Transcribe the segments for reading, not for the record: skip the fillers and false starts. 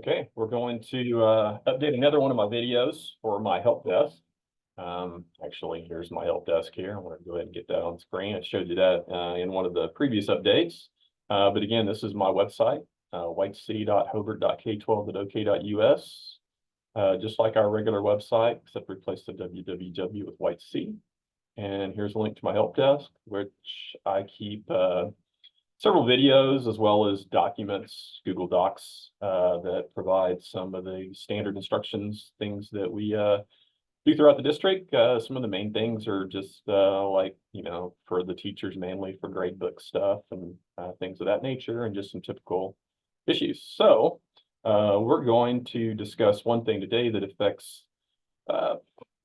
Okay, we're going to update another one of my videos for my help desk. Actually, here's my help desk here. I'm going to go ahead and get that on screen. I showed you that in one of the previous updates. But again, this is my website, whitec.hobart.k12.ok.us. Just like our regular website, except replace the www with White C. And here's a link to my help desk, which I keep several videos as well as documents, Google Docs, that provide some of the standard instructions, things that we do throughout the district. Some of the main things are just like, for the teachers, mainly for grade book stuff and things of that nature, and just some typical issues. So we're going to discuss one thing today that affects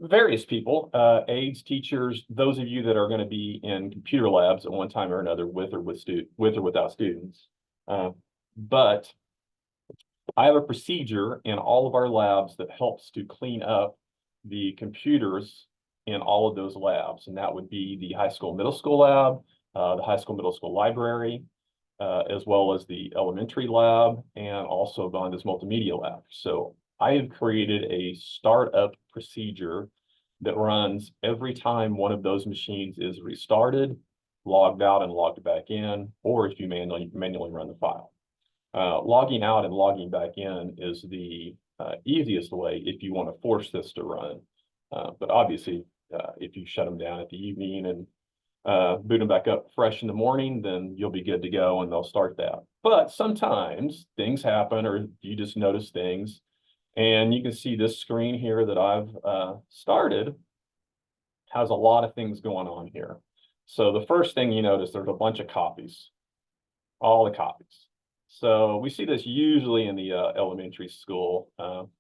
various people, aides, teachers, those of you that are going to be in computer labs at one time or another with or without students. But I have a procedure in all of our labs that helps to clean up the computers in all of those labs. And that would be the high school, middle school lab, the high school, middle school library, as well as the elementary lab, and also Vonda's multimedia lab. So I have created a startup procedure that runs every time one of those machines is restarted, logged out and logged back in, or if you manually run the file. Logging out and logging back in is the easiest way if you want to force this to run. But obviously, if you shut them down at the evening and boot them back up fresh in the morning, then you'll be good to go and they'll start that. But sometimes things happen, or you just notice things. And you can see this screen here that I've started has a lot of things going on here. So the first thing you notice, there's a bunch of copies, all the copies. So we see this usually in the elementary school.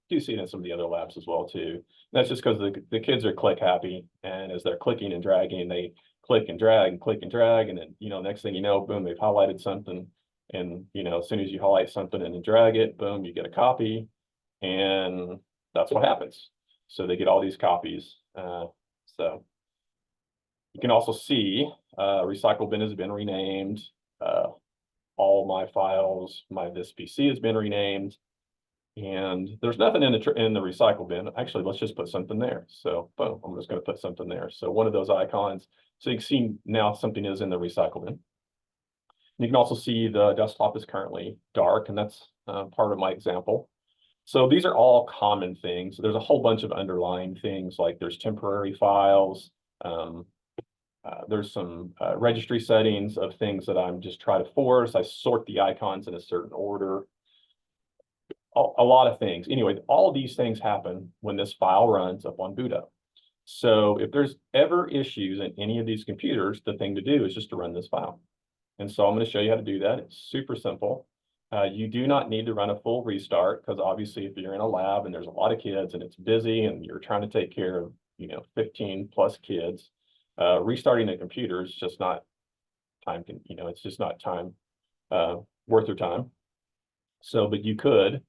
Do see it in some of the other labs as well too. And that's just because the kids are click happy, and as they're clicking and dragging, they click and drag and click and drag, and then next thing you know, boom, they've highlighted something, and as soon as you highlight something and drag it, boom, you get a copy. And that's what happens. So they get all these copies. So you can also see recycle bin has been renamed. All my files, this PC has been renamed. And there's nothing in the recycle bin. Actually, let's just put something there. So boom, I'm just going to put something there. So one of those icons. So you can see now something is in the recycle bin. You can also see the desktop is currently dark, and that's part of my example. So these are all common things. There's a whole bunch of underlying things, like there's temporary files. There's some registry settings of things that I'm just trying to force. I sort the icons in a certain order. A lot of things. Anyway, all of these things happen when this file runs up on boot up. So if there's ever issues in any of these computers, the thing to do is just to run this file. And so I'm going to show you how to do that. It's super simple. You do not need to run a full restart, because obviously if you're in a lab and there's a lot of kids and it's busy and you're trying to take care of 15 plus kids, restarting a computer is just not time, it's just not time worth your time. So, but you could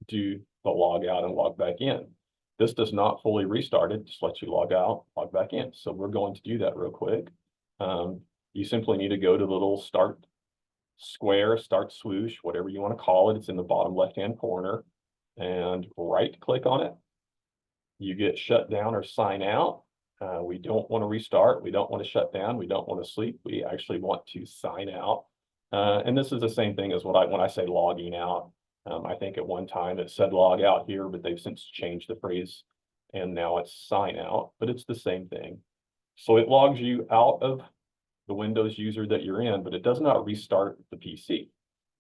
do the log out and log back in. This does not fully restart it, just lets you log out, log back in. So we're going to do that real quick. You simply need to go to the little start square, start swoosh, whatever you want to call it. It's in the bottom left-hand corner, and right click on it. You get shut down or sign out. We don't want to restart. We don't want to shut down. We don't want to sleep. We actually want to sign out. And this is the same thing as when I say logging out. I think at one time it said log out here, but they've since changed the phrase and now it's sign out, but it's the same thing. So it logs you out of the Windows user that you're in, but it does not restart the PC.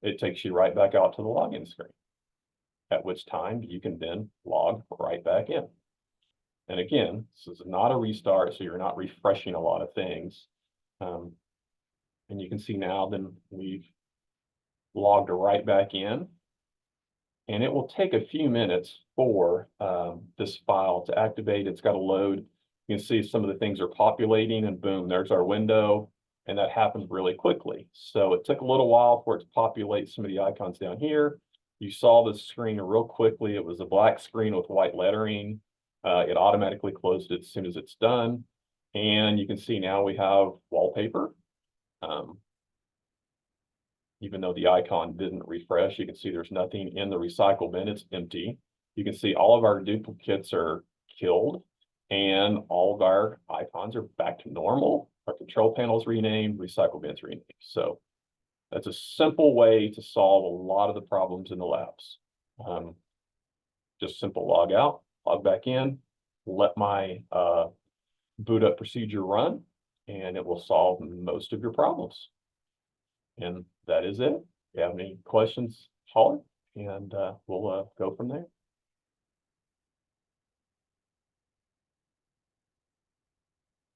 It takes you right back out to the login screen, at which time you can then log right back in. And again, this is not a restart, so you're not refreshing a lot of things. And you can see now then we've logged right back in. And it will take a few minutes for this file to activate. It's got to load. You can see some of the things are populating, and boom, there's our window. And that happens really quickly. So it took a little while for it to populate some of the icons down here. You saw the screen real quickly. It was a black screen with white lettering. It automatically closed it as soon as it's done. And you can see now we have wallpaper. even though the icon didn't refresh. You can see there's nothing in the recycle bin, it's empty. You can see all of our duplicates are killed and all of our icons are back to normal. Our control panel is renamed, recycle bin's renamed. So that's a simple way to solve a lot of the problems in the labs. Just simple log out, log back in, let my boot up procedure run, and it will solve most of your problems. And that is it. If you have any questions, holler, and we'll go from there.